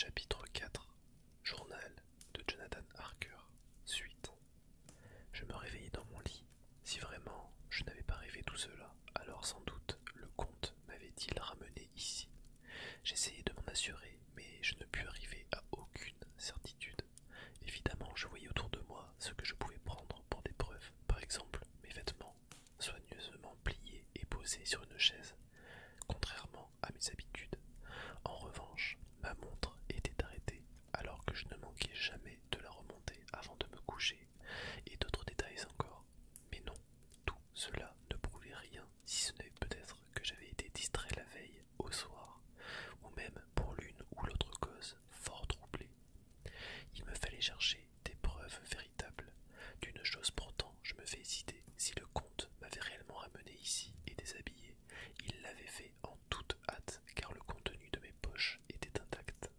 Chapitre 4. Journal de Jonathan Harker. Suite. Je me réveillai dans mon lit. Si vraiment je n'avais pas rêvé tout cela, alors sans doute le comte m'avait-il ramené ici. J'essayai de m'en assurer, mais je ne pus arriver à aucune certitude. Évidemment, je voyais autour de moi ce que je pouvais prendre pour des preuves, par exemple mes vêtements, soigneusement pliés et posés sur une chaise, contrairement à mes habitudes. En revanche, ma montre était arrêtée alors que je ne manquais jamais de la remonter avant de me coucher, et d'autres détails encore. Mais non, tout cela ne prouvait rien, si ce n'est peut-être que j'avais été distrait la veille, au soir, ou même pour l'une ou l'autre cause, fort troublé. Il me fallait chercher des preuves véritables. D'une chose pourtant, je me fais idée, si le comte m'avait réellement ramené ici et déshabillé, il l'avait fait en toute hâte, car le contenu de mes poches était intact.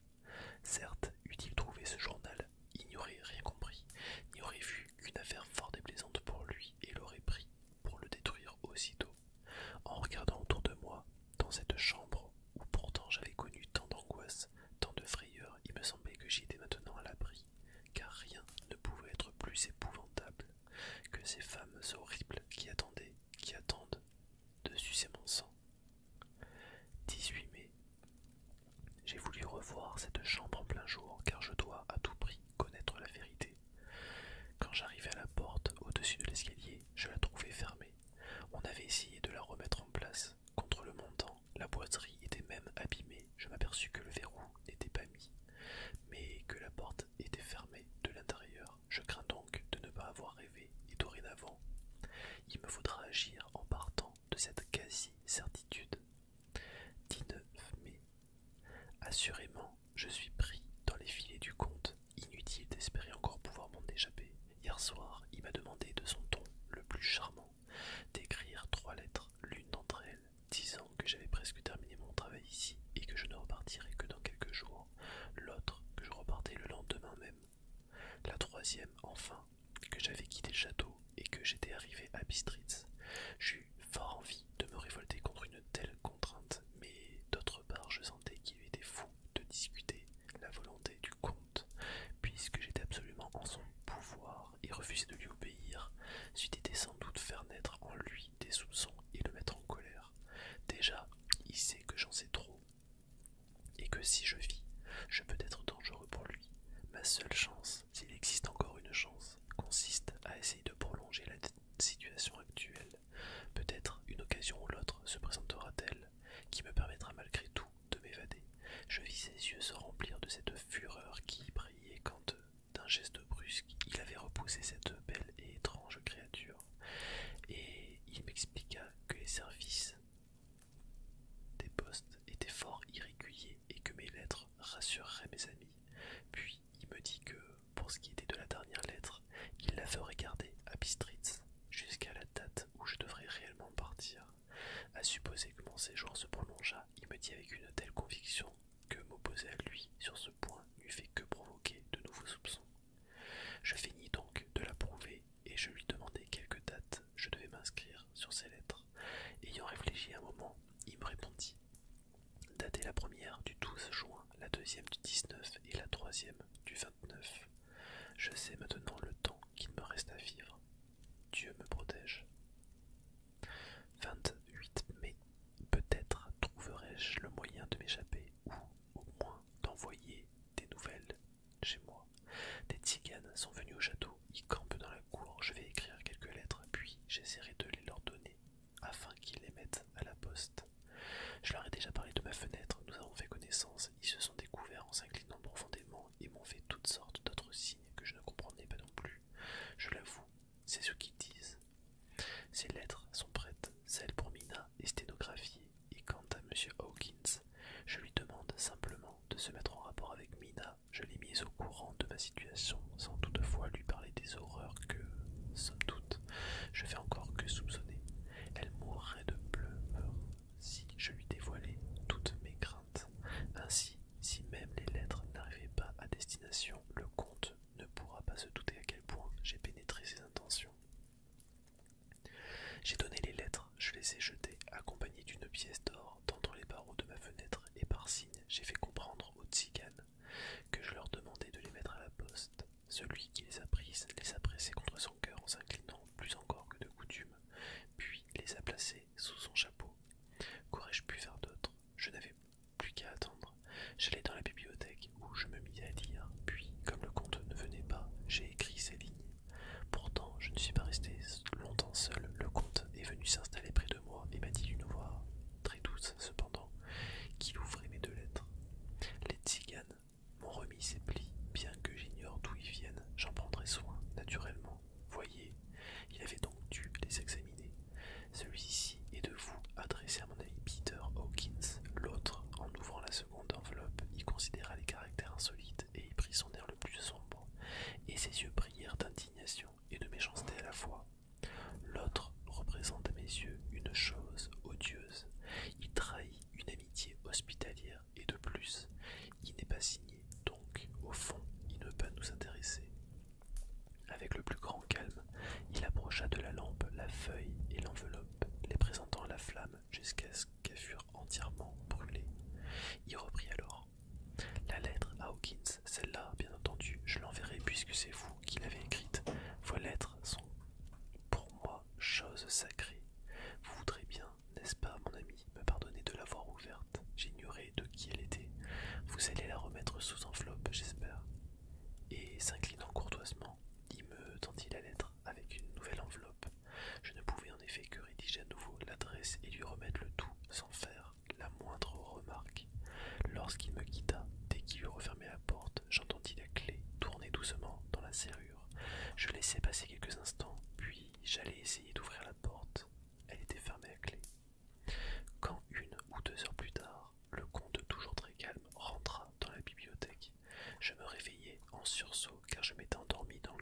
Certes, eût-il trouvé ce journal, il n'y aurait rien compris, n'y aurait vu qu'une affaire fort déplaisante pour lui et l'aurait pris pour le détruire aussitôt. En regardant autour de moi, dans cette chambre où pourtant j'avais connu tant d'angoisse, tant de frayeur, il me semblait que j'y étais maintenant à l'abri, car rien ne pouvait être plus épouvantable que ces femmes horribles qui attendaient, qui attendent de sucer mon sang. 18 mai. J'ai voulu revoir cette chambre en plein jour, car je dois à tout prix connaître la vérité. Quand j'arrivai à la porte au-dessus de l'escalier, je la trouvai fermée. On avait essayé de la remettre en place. Contre le montant, la boiserie était même abîmée. Je m'aperçus que le verrou n'était pas mis, mais que la porte était fermée de l'intérieur. Je crains donc de ne pas avoir rêvé, et dorénavant, il me faudra agir en partant de cette quasi-certitude. 19 mai. Assurément, je suis pris dans les filets du comte. Inutile d'espérer encore pouvoir m'en échapper. Hier soir, il m'a demandé de son ton le plus charmant d'écrire 3 lettres, l'une d'entre elles disant que j'avais presque terminé mon travail ici et que je ne repartirais que dans quelques jours, l'autre que je repartais le lendemain même, la troisième, enfin, que j'avais quitté le château et que j'étais arrivé à Bistritz. J'eus fort envie de me révolter contre une telle contrainte, mais d'autre part je sentais qu'il était fou de discuter la volonté du comte, puisque j'étais absolument en son pouvoir, et refuser de lui obéir c'eût été sans doute faire naître en lui des soupçons et le mettre en colère. Déjà, il sait que j'en sais trop, et que si je vis, je peux être dangereux pour lui. Ma seule chance, s'il existe encore une chance, consiste à essayer de prolonger la situation actuelle. Peut-être une occasion ou l'autre se présentera-t-elle, qui me permettra malgré tout de m'évader. Je vis ses yeux se remplir de cette fureur qui brillait quand, d'un geste brusque, il avait repoussé cette belle et étrange créature. Et il m'expliqua que les services des postes étaient fort irréguliers et que mes lettres rassureraient mes amis. Puis il me dit que, pour ce qui était de la dernière lettre, il la ferait garder à Bistritz jusqu'à la date où je devrais réellement partir. À supposer que mon séjour se prolongeât, il me dit avec une telle conviction que m'opposer à lui sur ce point n'eût fait que provoquer de nouveaux soupçons. Je finis donc de l'approuver et je lui demandai quelques dates je devais m'inscrire sur ces lettres. Ayant réfléchi un moment, il me répondit: datez la première du 12 juin, la deuxième du 19 et la troisième du 29. Je sais maintenant le temps qu'il me reste à vivre. Dieu me protège. 28 mai. Peut-être trouverai-je le moyen de m'échapper ou, au moins, d'envoyer des nouvelles chez moi. Des tziganes sont venus au château, ils campent dans la cour. Je vais écrire quelques lettres, puis j'essaierai de les leur donner, afin qu'ils les mettent à la poste. Je leur ai déjà parlé de ma fenêtre, nous avons fait connaissance, ils se sont découverts en s'inclinant profondément et m'ont fait toutes sortes d'autres signes que je ne comprenais pas non plus. Je l'avoue, c'est ce qu'ils disent. Ces lettres sont prêtes, celle pour Mina est sténographiée, et quant à M. Hawkins, je lui demande simplement de se mettre en rapport avec Mina. Je l'ai mise au courant de ma situation, sans toutefois lui parler des horreurs que, somme toute, je fais encore que soupçonner. Elle mourrait de peur si je lui dévoilais toutes mes craintes. Ainsi, si même les lettres n'arrivaient pas à destination, le comte ne pourra pas se douter à quel point j'ai pénétré ses intentions. J'ai donné les lettres, je les ai jetées, accompagnées d'une pièce d'or, tendant les barreaux de ma fenêtre, et par signe, j'ai fait comprendre aux tziganes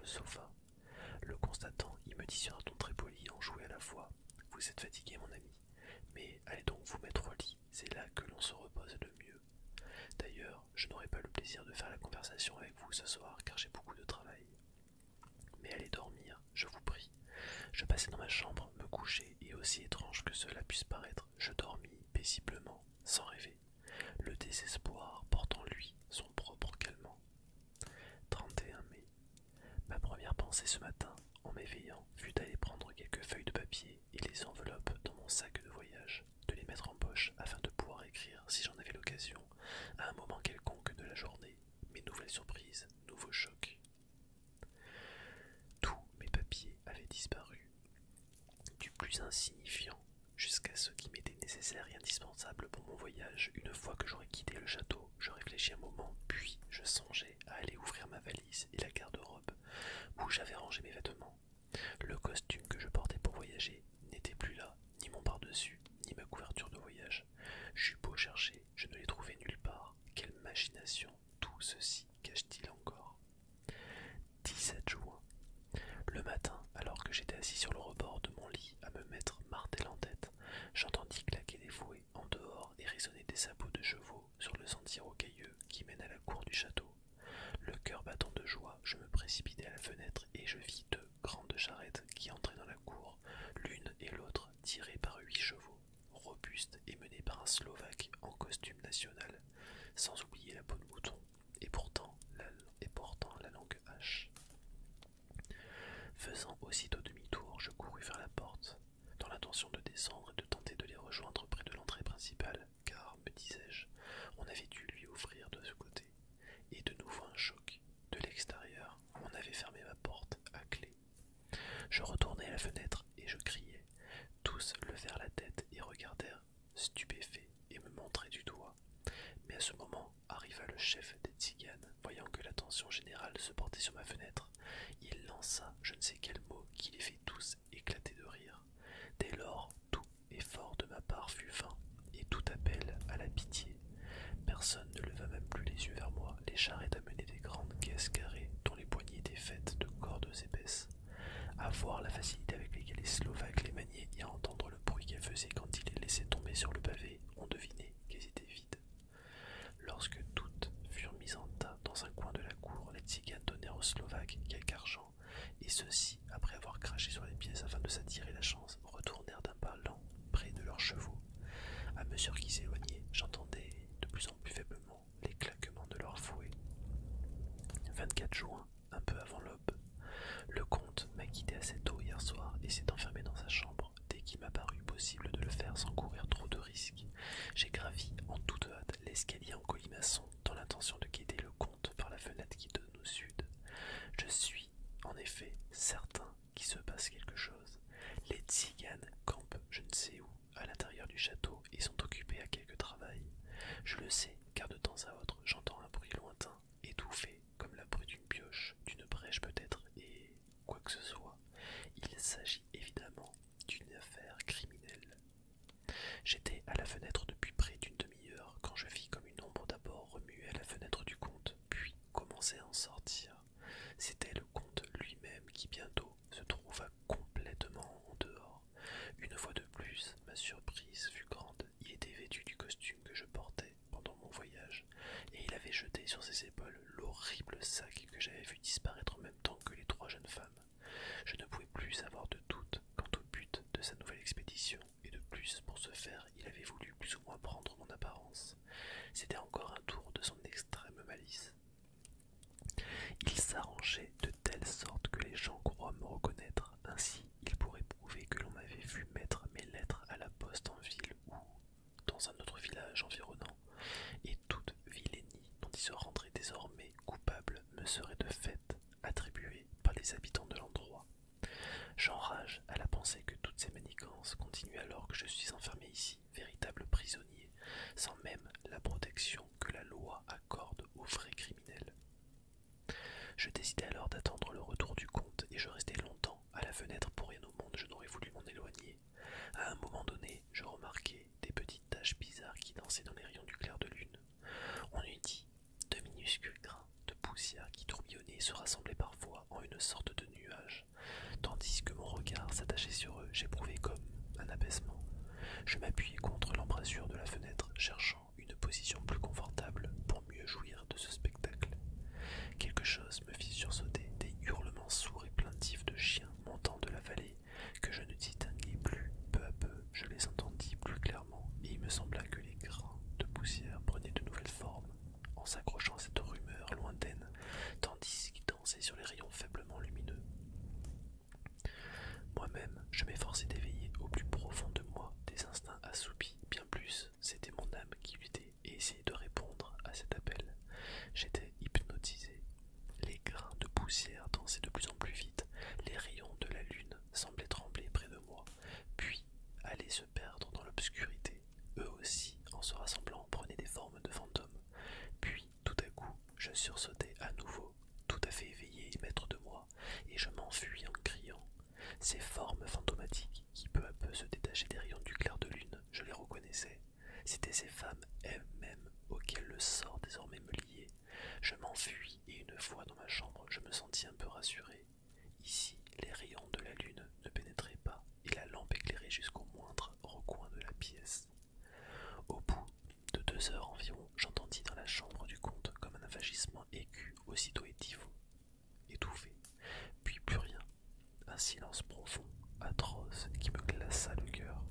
sofa. Le constatant, il me dit sur un ton très poli, enjoué à la fois: Vous êtes fatigué, mon ami, mais allez donc vous mettre au lit, c'est là que l'on se repose le mieux. D'ailleurs, je n'aurai pas le plaisir de faire la conversation avec vous ce soir car j'ai beaucoup de travail. Mais allez dormir, je vous prie. Je passai dans ma chambre, me coucher, et aussi étrange que cela puisse paraître, je dormis paisiblement, sans rêver, le désespoir porte en lui son propre calmant. 31 mai. Ma première pensée ce matin, en m'éveillant, fut d'aller prendre quelques feuilles de papier et les enveloppes dans mon sac de voyage, de les mettre en poche afin de pouvoir écrire, si j'en avais l'occasion, à un moment quelconque de la journée, mes nouvelles surprises, nouveaux chocs. Tous mes papiers avaient disparu, du plus insignifiant jusqu'à ce qui m'était nécessaire et indispensable pour mon voyage. Une fois que j'aurais quitté le château, je réfléchis un moment, puis je songeais à aller ouvrir ma valise et la garde-robe où j'avais rangé mes vêtements. Le costume que je portais pour voyager n'était plus là, ni mon pardessus, ni ma couverture de voyage. J'eus beau chercher, je ne les trouvais nulle part. Quelle machination tout ceci cache-t-il encore? 17 juin. Le matin, alors que j'étais assis sur le rebord de mon lit à me mettre martel en tête, j'entendis claquer des fouets en dehors et résonner des sabots de chevaux sur le sentier rocailleux qui mène à la cour du château. Le cœur battant de joie, je me précipitai à la fenêtre et je vis deux grandes charrettes qui entraient dans la cour, l'une et l'autre tirées par 8 chevaux, robustes et menées par un Slovaque en costume national, sans oublier la peau de mouton, et portant la langue hache. Faisant aussitôt demi-tour, je courus vers la porte, dans l'intention de descendre et de tenter de les rejoindre près de l'entrée principale, car, me disais-je, on avait dû lui ouvrir de ce côté. Et de nouveau un choc. De l'extérieur, on avait fermé ma porte à clé. Je retournai à la fenêtre et je criai. Tous levèrent la tête et regardèrent, stupéfaits, et me montraient du doigt. Mais à ce moment arriva le chef des tziganes. Voyant que l'attention générale se portait sur ma fenêtre, il lança je ne sais quel mot qui les fit tous éclater de rire. Dès lors, tout effort de ma part fut vain, et tout appel à la pitié. Personne ne leva même plus les yeux vers moi. Les charrettes amenaient des grandes caisses carrées dont les poignées étaient faites de cordes épaisses. À voir la facilité avec laquelle les Slovaques les maniaient et à entendre le bruit qu'elles faisaient quand ils les laissaient tomber sur le pavé, on devinait qu'elles étaient vides. Lorsque toutes furent mises en tas dans un coin de la cour, les tziganes donnèrent aux Slovaques quelque argent, et ceux-ci, après avoir craché sur les pièces afin de s'attirer la chance, retournèrent d'un pas lent près de leurs chevaux. À mesure qu'ils s'éloignaient, j'entendais de plus en plus faiblement les claquements de leurs fouets. 24 juin, un peu avant l'aube. Le comte m'a quitté assez tôt hier soir et s'est enfermé dans sa chambre dès qu'il m'a paru possible de le faire sans courir trop de risques. J'ai gravi en toute hâte l'escalier en colimaçon dans l'intention de guetter le comte par la fenêtre qui donne au sud. Je suis, en effet, certain qu'il se passe quelque chose. Les tziganes campent je ne sais où, à l'intérieur du château, et sont occupés à quelque travail. Je le sais, car de temps à autre, j'entends un bruit lointain, étouffé, comme la bruit d'une pioche, d'une brèche peut-être, et quoi que ce soit, il s'agit évidemment d'une affaire criminelle. J'étais à la fenêtre depuis près d'une demi-heure, quand je vis comme une ombre d'abord remuer à la fenêtre du comte, puis commencer à en sortir. C'était le comte lui-même qui bientôt se trouva complètement en dehors. Une fois de plus, ma surprise fut grande. Il était vêtu du costume que je portais pendant mon voyage, et il avait jeté sur ses épaules l'horrible sac que j'avais vu disparaître en même temps que les 3 jeunes femmes. Je ne pouvais plus avoir de doute quant au but de sa nouvelle expédition, et de plus, pour ce faire, il avait voulu plus ou moins prendre mon apparence. C'était encore un tour de son extrême malice. Il s'arrangeait de telle sorte que les gens croient me reconnaître. Ainsi, il pourrait prouver que l'on m'avait vu mettre mes lettres à la poste en ville ou dans un autre village environnant, et toute vilainie dont il se rendrait désormais coupable me serait de fait attribuée par les habitants de l'endroit. J'enrage à la pensée que toutes ces manigances continuent alors que je suis enfermé ici, véritable prisonnier, sans même la protection que la loi accorde aux vrais criminels. Je décidai alors d'attendre le retour du comte et je restai longtemps à la fenêtre. Pour rien au monde je n'aurais voulu m'en éloigner. À un moment donné, je remarquai des petites taches bizarres qui dansaient dans les rayons du clair de lune. On eût dit de minuscules grains de poussière poussière qui tourbillonnait et se rassemblait parfois en une sorte de nuage. Tandis que mon regard s'attachait sur eux, j'éprouvais comme un abaissement. Je m'appuyais contre l'embrasure de la fenêtre, cherchant une position plus confortable pour mieux jouir de ce spectacle. Quelque chose me fit sursauter, des hurlements sourds et plaintifs de chiens montant de la vallée que je ne distinguais plus. Peu à peu, je les entendis plus clairement, et il me sembla que les grains de poussière prenaient de nouvelles formes, en s'accrochant à cette rumeur lointaine, tandis qu'ils dansaient sur les rayons faiblement lumineux. Moi-même, je m'efforçais d'éveiller au plus profond de moi des instincts assoupis. Bien plus, c'était mon âme qui luttait et essayait de répondre à cet appel. J'étais hypnotisé. Les grains de poussière dansaient de plus en plus vite. Les rayons de la lune semblaient trembler près de moi, puis allaient se perdre dans l'obscurité. Eux aussi, en se rassemblant, prenaient des formes de fantômes. Puis, tout à coup, je sursautai à nouveau, tout à fait éveillé et maître de moi, et je m'enfuis en criant. Ces formes fantomatiques qui peu à peu se détachaient des rayons du clair de lune, je les reconnaissais. C'étaient ces femmes elles-mêmes auxquelles le sort désormais me liait. Je m'enfuis et une fois dans ma chambre, je me sentis un peu rassuré. Ici, les rayons de la lune ne pénétraient pas et la lampe éclairait jusqu'au moindre recoin de la pièce. Au bout de 2 heures environ, j'entendis dans la chambre du comte comme un vagissement aigu, aussitôt étouffé, puis plus rien. Un silence profond, atroce, qui me glaça le cœur.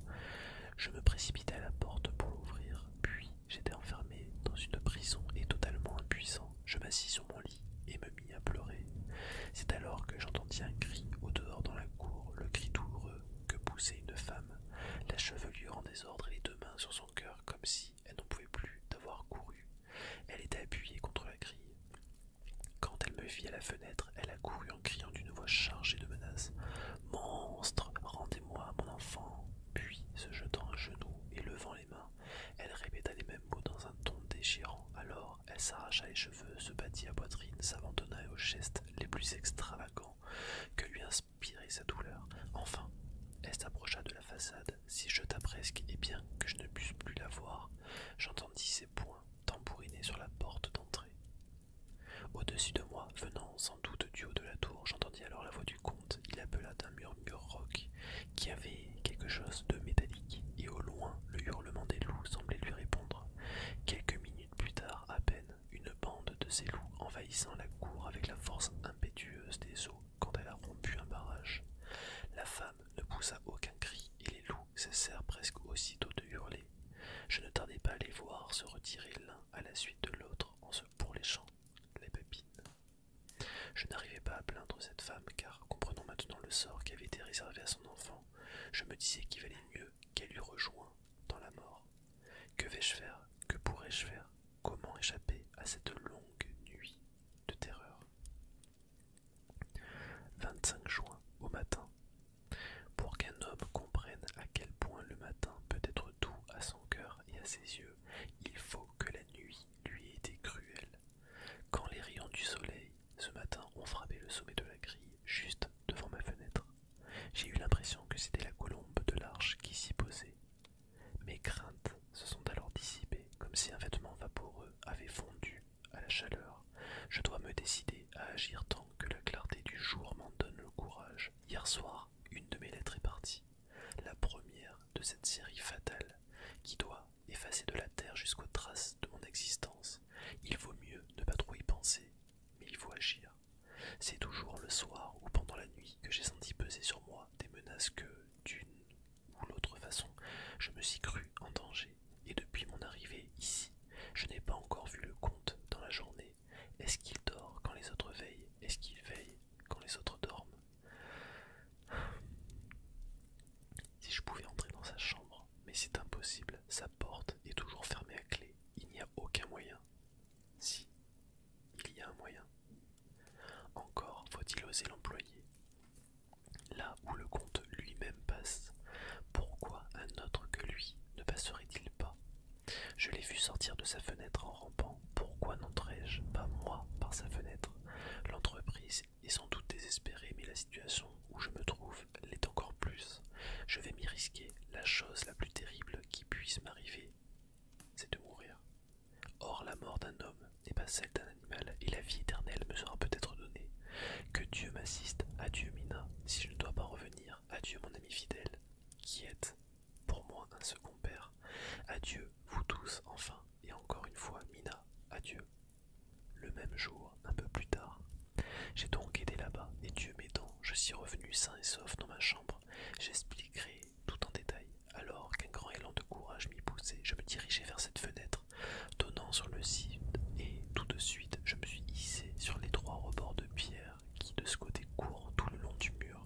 Je me précipitai à la porte pour l'ouvrir, puis j'étais enfermé dans une prison et totalement impuissant. Je m'assis sur mon lit et me mis à pleurer. C'est alors que j'entendis un cri au dehors dans la cour, le cri douloureux que poussait une femme, la chevelure en désordre et les 2 mains sur son cœur comme si elle n'en pouvait plus d'avoir couru. Elle était appuyée contre la grille. Quand elle me vit à la fenêtre, elle accourut en criant d'une voix chargée de menaces. « Monstre, rendez-moi mon enfant !» Puis, se jetant à genoux et levant les mains, elle répéta les mêmes mots dans un ton déchirant. Alors, elle s'arracha les cheveux, se battit à poitrine, s'abandonna aux gestes les plus extravagants que lui inspirait sa douleur. Enfin, elle s'approcha de la façade, s'y jeta presque, et bien que je ne pusse plus la voir, j'entendis ses poings tambouriner sur la porte d'entrée. Au-dessus de moi, venant sans doute du haut de la tour, j'entendis alors la voix du comte. Il appela d'un murmure rauque qui avait quelque chose de métallique, et au loin, le hurlement des loups semblait lui répondre. Quelques minutes plus tard, à peine, une bande de ces loups envahissant la cour avec la force impétueuse des eaux quand elle a rompu un barrage. La femme ne poussa aucun cri, et les loups cessèrent presque aussitôt de hurler. Je ne tardai pas à les voir se retirer l'un à la suite de l'autre en se pourléchant les babines. Je n'arrivais pas à plaindre cette femme, car, comprenant maintenant le sort qui avait été réservé à son enfant, je me disais qu'il valait mieux qu'elle eût rejoint dans la mort. Que vais-je faire? Que pourrais-je faire? Comment échapper à cette longue nuit de terreur? 25 juin, au matin. Pour qu'un homme comprenne à quel point le matin peut être doux à son cœur et à ses yeux, il faut que la nuit lui ait été cruelle. Quand les rayons du soleil, ce matin, ont frappé le sommet de la grille, juste devant ma fenêtre, j'ai eu l'impression que c'était la colombe de l'arche qui s'y posait. Mes craintes se sont alors dissipées, comme si un vêtement vaporeux avait fondu à la chaleur. Je dois me décider à agir tant que la clarté du jour m'en donne le courage. Hier soir, une de mes lettres est partie, la première de cette série fatale qui doit effacer de la terre jusqu'aux traces de mon existence. Il vaut mieux ne pas trop y penser, mais il faut agir. C'est toujours le soir ou pendant la nuit que j'ai senti peser sur moi des menaces que, d'une ou l'autre façon, je me suis cru en danger. Et depuis mon arrivée ici, je n'ai pas encore vu le comte dans la journée. Est-ce qu'il dort quand les autres veillent? Est-ce qu'il veille quand les autres dorment? Si je pouvais entrer dans sa chambre, mais c'est impossible, sa porte est toujours fermée à clé, il n'y a aucun moyen. Si, il y a un moyen. Encore faut-il oser l'employer. Là où le comte lui-même passe, pourquoi un autre que lui ne passerait-il pas? Je l'ai vu sortir de sa fenêtre en rampant, pourquoi n'entrerais-je pas moi par sa fenêtre? L'entreprise est sans doute désespérée, mais la situation où je me trouve l'est encore plus. Je vais m'y risquer. La chose la plus terrible qui puisse m'arriver, c'est de mourir. Or, la mort d'un homme n'est pas celle d'un animal, et la vie éternelle suis revenu sain et sauf dans ma chambre, j'expliquerai tout en détail. Alors qu'un grand élan de courage m'y poussait, je me dirigeai vers cette fenêtre donnant sur le site et tout de suite je me suis hissé sur les trois rebords de pierre qui de ce côté courent tout le long du mur.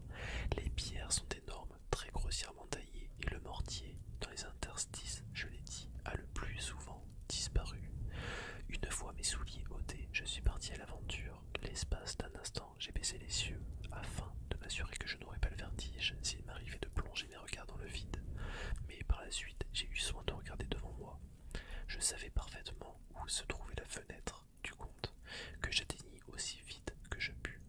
Les pierres sont énormes, très grossièrement taillées et le mortier, dans les interstices, je l'ai dit, a le plus souvent disparu. Une fois mes souliers ôtés, je suis parti à l'aventure. L'espace d'un instant, j'ai baissé les yeux afin de m'assurer que je n'aurais pas le vertige s'il m'arrivait de plonger mes regards dans le vide. Mais par la suite, j'ai eu soin de regarder devant moi. Je savais parfaitement où se trouvait la fenêtre du comte, que j'atteignis aussi vite que je pus.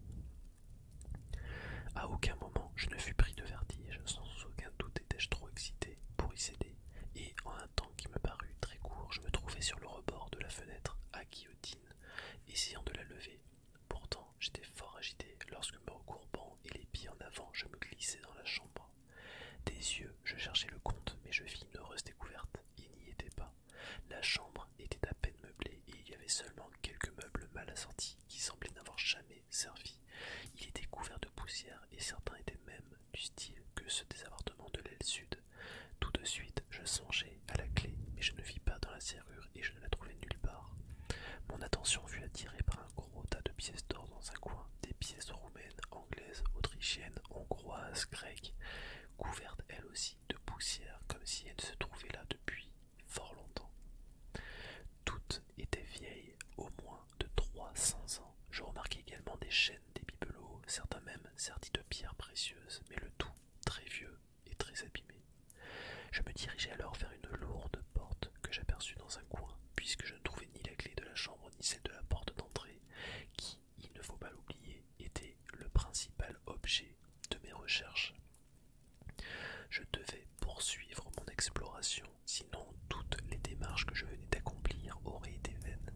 À aucun moment je ne fus pris de vertige, sans aucun doute étais-je trop excité pour y céder, et en un temps qui me parut très court, je me trouvais sur le rebord de la fenêtre à guillotine, essayant de la lever. Pourtant j'étais fort agité lorsque me recourbant et les pieds en avant, je me glissai dans la chambre. Des yeux, je cherchais le comte, mais je vis une heureuse découverte. Il n'y était pas. La chambre était à peine meublée et il y avait seulement quelques meubles mal assortis qui semblaient n'avoir jamais servi. Il était couvert de poussière et certains étaient même du style que ceux des appartements de l'aile sud. Tout de suite, je songeai à la clé, mais je ne vis pas dans la serrure et je ne la trouvai nulle part. Mon attention fut attirée par un gros tas de pièces d'or dans un coin, des pièces roumaines, anglaises, autrichiennes, hongroises, grecques, couvertes elles aussi de poussière comme si elles se trouvaient là depuis fort longtemps. Toutes étaient vieilles, au moins de 300 ans. Je remarquai également des chaînes, des bibelots, certains même sertis de pierres précieuses, mais le tout très vieux et très abîmé. Je me dirigeai alors vers une lourde porte que j'aperçus dans un coin, puisque je ne trouvais ni la clé de la chambre ni celle de la porte d'entrée, qui, il ne faut pas l'oublier, était le principal objet de mes recherches. Je devais poursuivre mon exploration, sinon toutes les démarches que je venais d'accomplir auraient été vaines.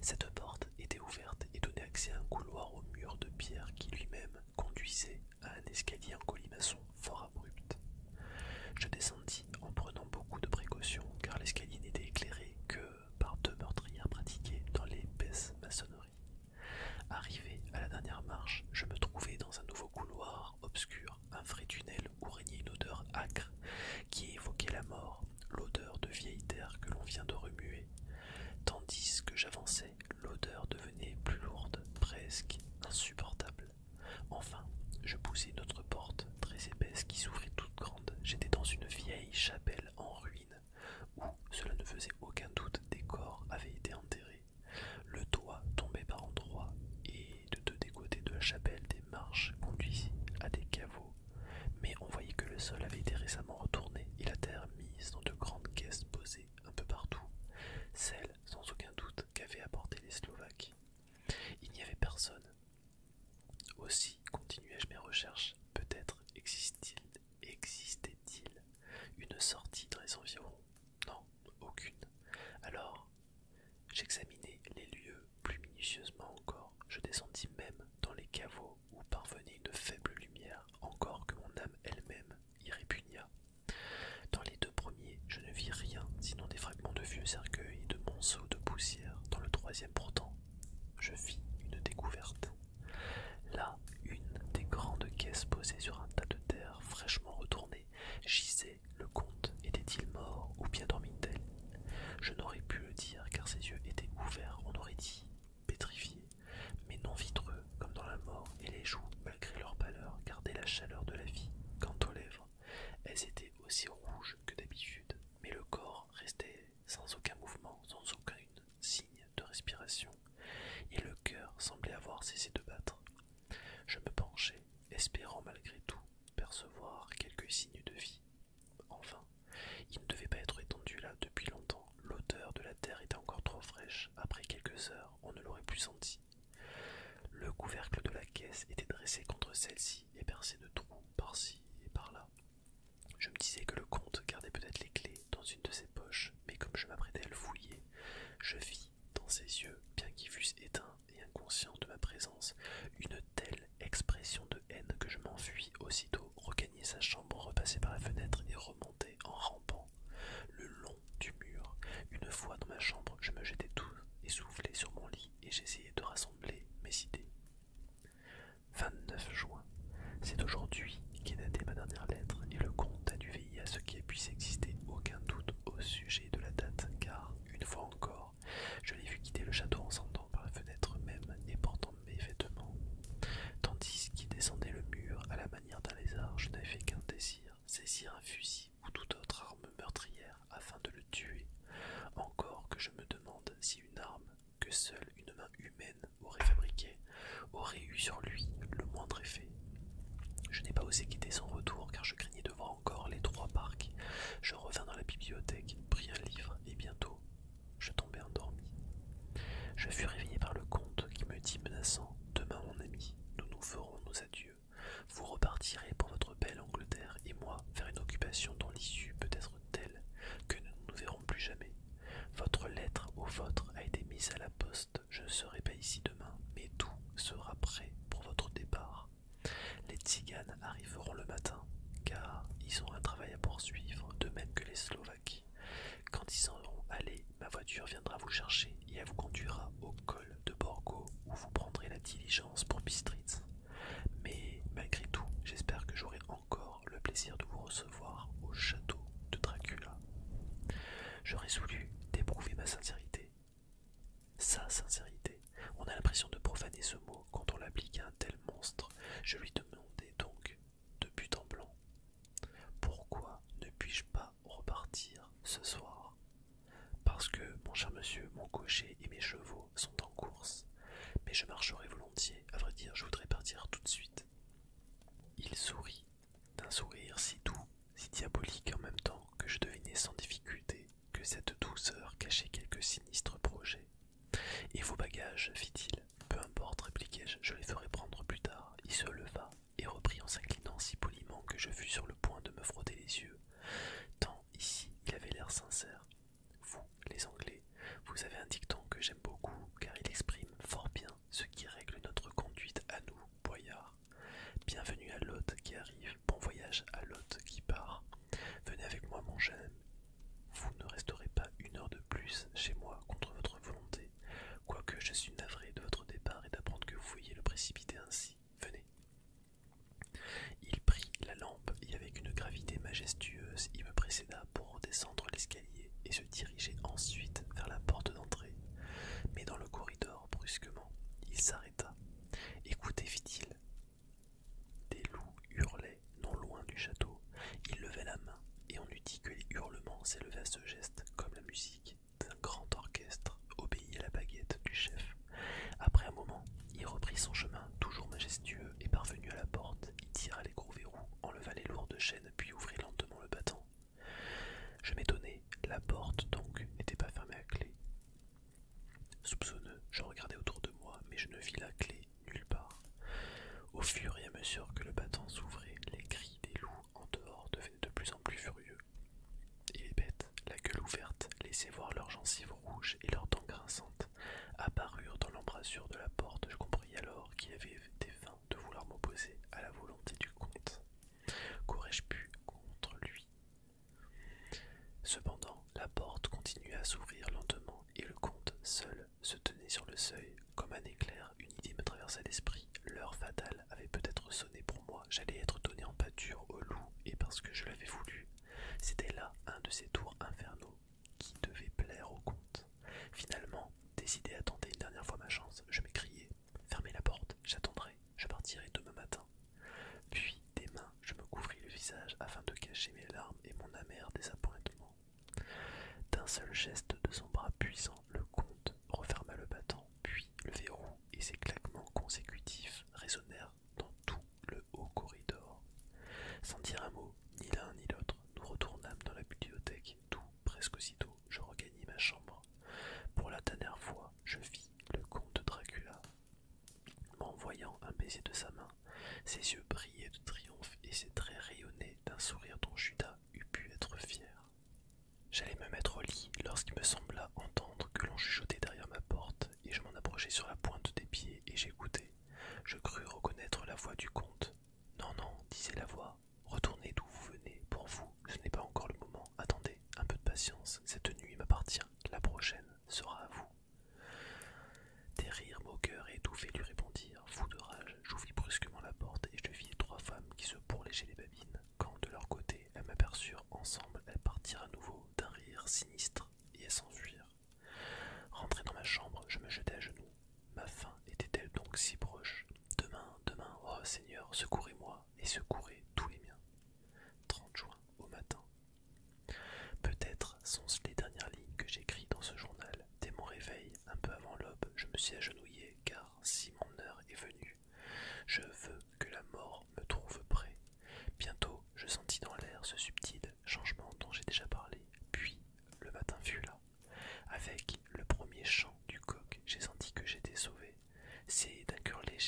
Cette porte était ouverte et donnait accès à un couloir au mur de pierre qui lui-même conduisait à un escalier en colimaçon fort abrupt. Je descendis en prenant beaucoup de précautions car l'escalier n'était éclairé que par deux meurtrières pratiquées dans l'épaisse maçonnerie. Arrivé à la dernière marche, je me trouvai dans un nouveau couloir obscur, un vrai tunnel où régnait une odeur âcre qui évoquait la mort, l'odeur de vieille terre que l'on vient de remuer. Tandis que j'avançais, l'odeur devenait plus lourde, presque insupportable. Enfin, je poussai une autre porte, très épaisse, qui s'ouvrit toute grande. J'étais dans une vieille chapelle en ruine, où, cela ne faisait aucun doute, des corps avaient été enterrés. Le toit tombait par endroits, et de deux des côtés de la chapelle, des marches conduisaient à des caveaux. Mais on voyait que le sol avait été récemment retourné et la terre mise dans de grandes caisses posées un peu partout, celles, sans aucun doute, qu'avaient apportées les Slovaques. Il n'y avait personne. Aussi continuai-je mes recherches. Peut-être existait-il une sortie dans les environs? Non, aucune. Alors, j'examinai les lieux plus minutieusement encore. Je descendis même dans les caveaux où parvenait une faible lumière, encore que mon âme elle-même y répugna. Dans les deux premiers, je ne vis rien, sinon des fragments de vieux cercueils et de monceaux de poussière. Dans le troisième pourtant, je vis une découverte. Là, une des grandes caisses posées sur un tas de terre fraîchement retourné gisait. Le comte était-il mort ou bien dormit-il? Je n'aurais pu le dire car ses yeux étaient ouverts, on aurait dit pétrifiés, mais non vitreux comme dans la mort, et les joues, malgré leur pâleur, gardaient la chaleur de la vie. Quant aux lèvres, elles étaient aussi rouges que d'habitude, mais le corps restait sans aucun mouvement, sans aucun signe de respiration, et le cœur semblait avoir cessé de battre. Je me penchai, espérant malgré tout percevoir quelques signes de vie. Enfin, il ne devait pas être étendu là depuis longtemps. L'odeur de la terre était encore trop fraîche. Après quelques heures, on ne l'aurait plus senti. Le couvercle de la caisse était dressé contre celle-ci et percé de trous par-ci et par-là. Je me disais que le comte gardait peut-être les clés dans une de ses poches, mais comme je m'apprêtais à le fouiller, je vis dans ses yeux, bien qu'ils fussent éteints et inconscients de ma présence, une telle expression de haine que je m'enfuis aussitôt, regagnai sa chambre, repassai par la fenêtre et remontai en rampant le long du mur. Une fois dans ma chambre, je me jetai tout essoufflé sur mon lit et j'essayai de rassembler mes idées. 29 juin. C'est aurait eu sur lui le moindre effet. Je n'ai pas osé quitter son retour car je craignais de voir encore les 3 parcs. Je revins dans la bibliothèque, pris un livre et bientôt je tombais endormi. Je fus réveillé par le comte qui me dit menaçant: Demain, mon ami, nous ferons nos adieux. Vous repartirez pour votre belle Angleterre et moi vers une occupation dont l'issue peut être telle que nous ne nous verrons plus jamais. Votre lettre au vôtre a été mise à la poste. Je ne serai pas ici demain, mais tout sera prêt pour votre départ. Les tziganes arriveront le matin, car ils ont un travail à poursuivre, de même que les Slovaques. Quand ils en seront allés, ma voiture viendra vous chercher et elle vous conduira au col de Borgo, où vous prendrez la diligence pour Bistritz. Mais malgré tout, j'espère que j'aurai encore le plaisir de vous recevoir au château de Dracula. Je résolus d'éprouver ma sincérité. Sa sincérité. On a l'impression de profaner ce mot quand on l'applique à un tel monstre. Je lui demandai donc, de but en blanc: Pourquoi ne puis-je pas repartir ce soir? Parce que, mon cher monsieur, mon cocher et mes chevaux sont en course. Mais je marcherai volontiers, à vrai dire, je voudrais partir tout de suite. Il sourit, d'un sourire si doux, si diabolique en même temps, que je devinai sans difficulté que cette douceur cachait quelques sinistres projets. Et vos bagages, fit-il. Peu importe, répliquai-je, je les ferai prendre plus tard. Il se leva et reprit en s'inclinant si poliment que je fus sur le point de me frotter les yeux, tant ici il avait l'air sincère. Vous, les Anglais, vous avez un dicton que j'aime beaucoup, car il exprime fort bien ce qui règle notre conduite à nous, boyards. Bienvenue à l'hôte qui arrive, bon voyage à l'hôte qui part. Venez avec moi, mon jeune. Vous ne resterez pas 1 heure de plus chez moi contre votre volonté, quoique je suis navré de votre départ et d'apprendre que vous vouliez le précipiter ainsi. Venez. Il prit la lampe et avec une gravité majestueuse, il me précéda pour redescendre l'escalier et se diriger ensuite vers la porte d'entrée. Mais dans le corridor, brusquement, il s'arrêta. Écoutez, fit-il. Des loups hurlaient non loin du château. Il levait la main, et on eût dit que les hurlements s'élevaient à ce geste comme la musique d'un grand orchestre obéit à la baguette du chef. Après un moment, il reprit son chemin, toujours majestueux, et parvenu à la porte, il tira les gros verrous, enleva les lourdes chaînes, puis ouvrit lentement le battant. Je m'étonnai, la porte donc n'était pas fermée à clé. Soupçonneux, je regardai autour de moi, mais je ne vis la clé nulle part. Au fur et à mesure que le battant s'ouvrait, les cris des loups en dehors devenaient de plus en plus furieux. Et les bêtes, la gueule ouverte, laissaient voir leurs gencives rouges et leurs dents grinçantes, apparurent dans l'embrasure de la porte. Je compris alors qu'il avait été vain de vouloir m'opposer à la volonté du comte. Qu'aurais-je pu contre lui? Cependant, la porte continuait à s'ouvrir lentement et le comte seul se tenait sur le seuil. Comme un éclair, une idée me traversa l'esprit. L'heure fatale avait peut-être sonné pour moi. J'allais être donné en pâture au loup, et parce que je l'avais voulu. C'était là un de ces tours infernaux qui devaient plaire au comte. Finalement, décidé à tenter une dernière fois ma chance, je m'écriai: Fermez la porte, j'attendrai, je partirai demain matin. Puis, des mains, je me couvris le visage afin de cacher mes larmes et mon amer désappointement. D'un seul geste de son bras puissant, le comte referma le battant, puis le verrou et ses claquements consécutifs résonnèrent dans tout le haut corridor. Sans dire un mot, ni l'un ni l'autre, nous retournâmes dans la bibliothèque, d'où, presque aussitôt, je regagnai ma chambre. Pour la dernière fois, je vis le comte Dracula. M'envoyant un baiser de sa main, ses yeux brillaient de triomphe et ses traits rayonnaient d'un sourire dont Judas eût pu être fier. J'allais me mettre au lit lorsqu'il me sembla entendre que l'on chuchotait derrière ma porte, et je m'en approchai sur la pointe des pieds et j'écoutai. Je crus reconnaître la voix du comte. Non, non, disait la voix, retournez d'où vous venez. Pour vous, ce n'est pas encore le moment. Attendez, un peu de patience. Cette nuit m'appartient. La prochaine sera à vous. Des rires moqueurs et étouffés lui répondirent. Fou de rage, j'ouvris brusquement la porte et je vis les 3 femmes qui se pourlégeaient les babines. Quand, de leur côté, elles m'aperçurent ensemble, elles partirent à nouveau d'un rire sinistre et elles s'enfuirent. Rentré dans ma chambre, je me jetai à genoux. Ma fin était-elle donc si proche? Demain, demain, oh Seigneur, secourez-moi et secourez tous les miens. 30 juin au matin. Peut-être sont-ce les dernières lignes que j'écris dans ce journal. Dès mon réveil, un peu avant l'aube, je me suis agenouillé, car si mon heure est venue,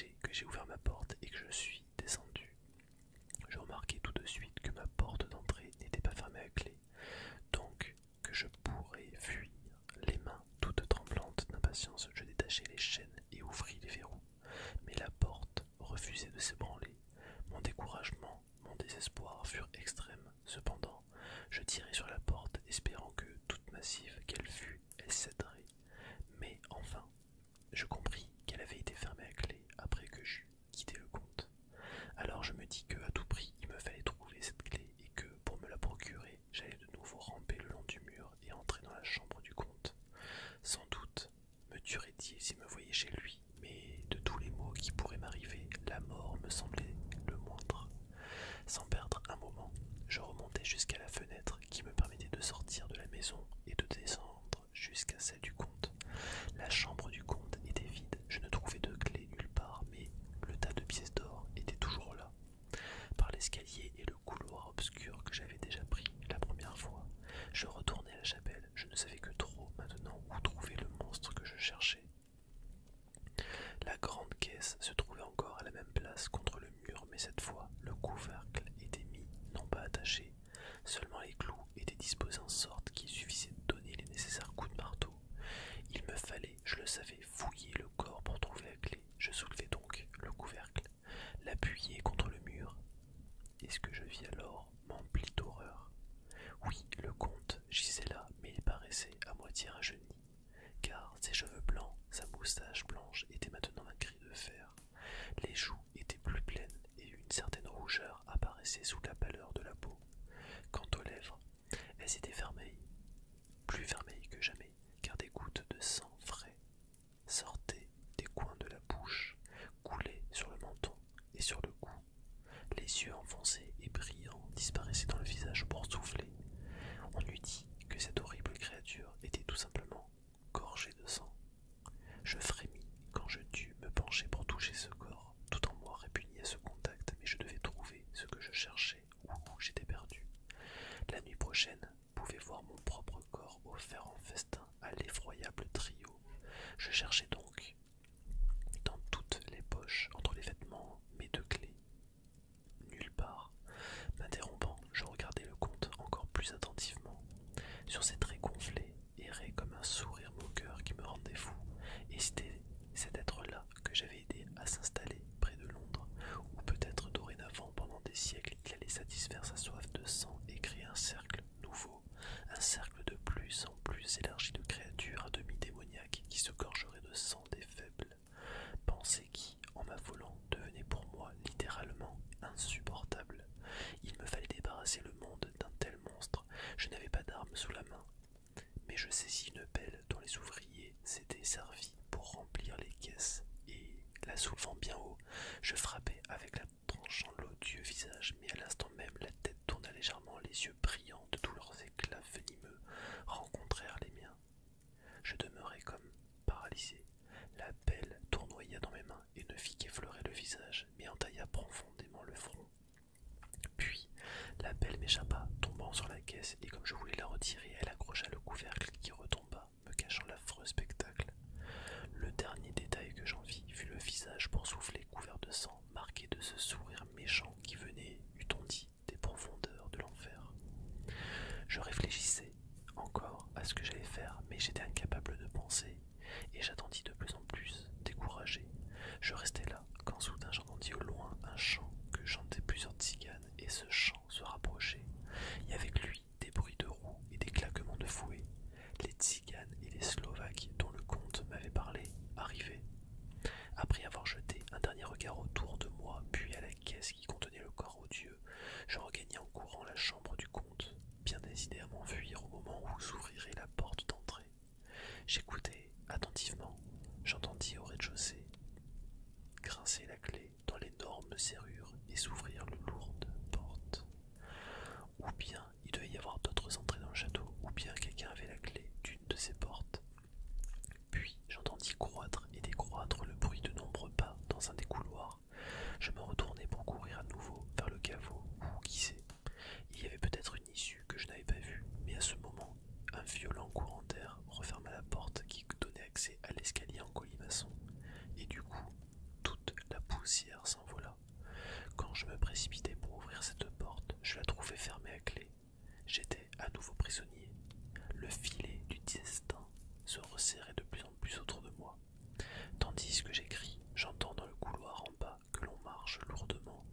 que j'ai ouvert ma porte et que je suis descendu. Je remarquai tout de suite que ma porte d'entrée n'était pas fermée à clé, donc que je pourrais fuir. Les mains toutes tremblantes d'impatience, je détachai les chaînes et ouvris les verrous. Mais la porte refusait de s'ébranler. Mon découragement, mon désespoir furent extrêmes. Cependant, je tirai sur la porte, espérant que, toute massive qu'elle fût, elle céderait. Mais enfin, je compris qu'elle avait été fermée à clé après que j'eus quitté le comte. Alors je me dis que, à tout prix, il me fallait trouver cette clé et que, pour me la procurer, j'allais de nouveau ramper le long du mur et entrer dans la chambre du comte. Sans doute me tuerait-il s'il me voyait chez lui, mais de tous les maux qui pourraient m'arriver, la mort me semblait le moindre. Sans perdre un moment, je remontai jusqu'à la fenêtre qui me permettait de sortir de la maison et de descendre jusqu'à celle du comte. La chambre du comte était vide, je ne trouvais de clé nulle part, mais le tas de pièces d'or était toujours là. Par l'escalier et le couloir obscur que j'avais déjà pris la première fois, je retournai à la chapelle. Je ne savais que trop maintenant où trouver le monstre que je cherchais. La grande caisse se trouvait encore à la même place contre le mur, mais cette fois le couvercle était mis, non pas attaché, seulement les clous étaient disposés en sorte qu'il suffisait de donner les nécessaires coups de marteau. Il me fallait, je le savais, fouiller le corps pour trouver la clé. Je soulevai donc le couvercle, l'appuyai contre le mur, et ce que je vis alors m'emplit d'horreur. Oui, le comte gisait là, mais il paraissait à moitié rajeuni, car ses cheveux blancs, sa moustache blanche étaient maintenant d'un gris de fer. Les joues étaient plus pleines et une certaine rougeur apparaissait sous la pâleur de la peau. Quant aux lèvres, elles étaient vermeilles, plus vermeilles que jamais, car des gouttes de sang frais sortaient des coins de la bouche, coulaient sur le menton et sur le cou. Les yeux enfoncés et brillants disparaissaient dans le visage pour souffler. On eût dit que cette horrible créature était tout simplement gorgée de sang. Je frémis quand je dus me pencher pour toucher ce corps. Tout en moi répugnait ce contact, mais je devais trouver ce que je cherchais ou où j'étais perdu. La nuit prochaine pouvait voir mon propre corps offert en festin à l'effroyable trio. Je cherchais donc dans toutes les poches, entre les vêtements, mes deux clés. Nulle part. M'interrompant, je regardais le comte encore plus attentivement. Sur ses traits gonflés errait comme un sourire moqueur qui me rendait fou, et c'était cet être-là que j'avais aidé à s'installer près de Londres, où peut-être dorénavant, pendant des siècles, il allait satisfaire sa soif de sang et créer un cercle nouveau, un cercle de plus en plus élargi de créatures à demi démoniaques qui se gorgeraient de sang des faibles. Pensée qui, en m'affolant, devenait pour moi littéralement insupportable. Il me fallait débarrasser le monde d'un tel monstre. Je n'avais pas d'arme sous la main, mais je saisis une pelle dont les ouvriers s'étaient servis pour remplir les caisses, et, la soulevant bien haut, je frappai avec la tranchant l'odieux visage, mais à l'instant même la tête tourna légèrement, les yeux brillants de tous leurs éclats venimeux rencontrèrent les miens. Je demeurai comme paralysé. La pelle tournoya dans mes mains et ne fit qu'effleurer le visage, mais entailla profondément le front. Puis, la pelle m'échappa, tombant sur la caisse, et comme je voulais la retirer, elle accrocha le couvercle qui retomba, me cachant l'affreux spectacle. Le dernier détail que j'en vis fut le visage boursouflé couvert de sang, marqué de ce sourire méchant qui venait, eût-on dit, des profondeurs de l'enfer. Je réfléchissais encore à ce que j'allais faire, mais j'étais incapable de penser, et j'attendis de plus en plus, découragé. Je restais là, quand soudain j'entendis au loin un chant que chantaient plusieurs tziganes, et ce chant se rapprochait, et avec lui des bruits de roues et des claquements de fouet. Les tziganes et les Slovaques dont le comte m'avait parlé arrivaient. Après avoir jeté un dernier regard autour de moi, puis à la caisse qui contenait le corps odieux, je regagnai en courant la chambre du comte, bien décidé à m'enfuir au moment où s'ouvrirait la porte d'entrée. J'écoutai attentivement, j'entendis au rez-de-chaussée grincer la clé dans l'énorme serrure et s'ouvrir le lourde porte. Ou bien il devait y avoir d'autres entrées dans le château, ou bien quelqu'un avait la clé d'une de ces portes. Puis j'entendis croître et décroître le bruit de nombreux pas dans un des couloirs. Je me retournai pour courir à nouveau vers le caveau, où, qui sait, il y avait peut-être une issue que je n'avais pas vue, mais à ce moment, un violent courant d'air referma la porte qui donnait accès à l'escalier en colimaçon, et du coup, toute je la trouvai fermée à clé. J'étais à nouveau prisonnier. Le filet du destin se resserrait de plus en plus autour de moi. Tandis que j'écris, j'entends dans le couloir en bas que l'on marche lourdement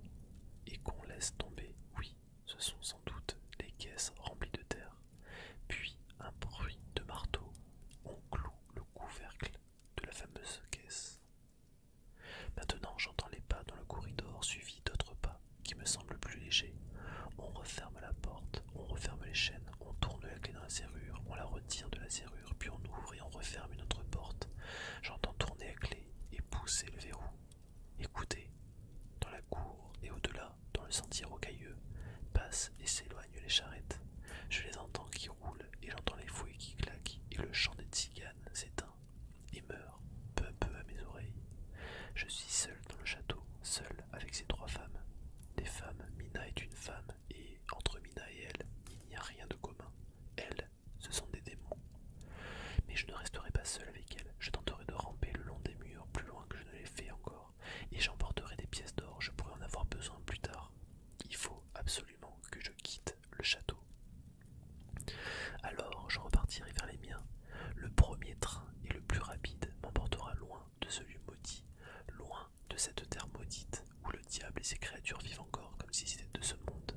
et qu'on laisse tomber. Oui, ce sont sans doute les caisses remplies de terre. Puis un bruit de marteau. On cloue le couvercle de la fameuse caisse. Maintenant j'entends les pas dans le corridor suivis d'autres pas qui me semblent plus légers. On referme la porte, on referme les chaînes, on tourne la clé dans la serrure, on la retire de la serrure, puis on ouvre et on referme une autre porte. J'entends tourner la clé et pousser le verrou. Écoutez, dans la cour et au-delà, dans le sentier rocailleux, passent et s'éloignent les charrettes. Je les entends qui roulent et j'entends les fouets qui claquent et le chant des tziganes s'éteint et meurt peu à peu à mes oreilles. Je suis seul dans le château, seul avec ces trois femmes. Des femmes, Mina est une femme et entre Mina et elle, il n'y a rien de commun. Elles, ce sont des démons. Mais je ne resterai pas seul avec elles, je tenterai de ramper le long des murs plus loin que je ne l'ai fait encore, et j'emporterai des pièces d'or, je pourrai en avoir besoin plus tard. Il faut absolument que je quitte le château. Alors je repartirai vers les miens. Le premier train et le plus rapide m'emportera loin de ce lieu maudit, loin de cette terre maudite où le diable et ses créatures vivent encore comme si c'était de ce monde.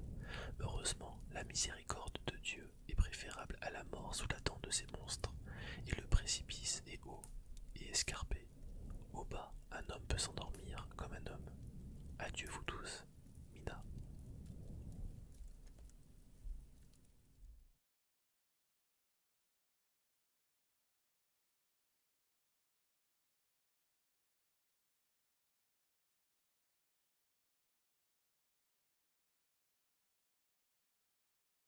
Heureusement, la miséricorde de Dieu est préférable à la mort sous la dent de ces monstres, et le précipice est haut et escarpé. Au bas, un homme peut s'endormir comme un homme. Adieu vous tous.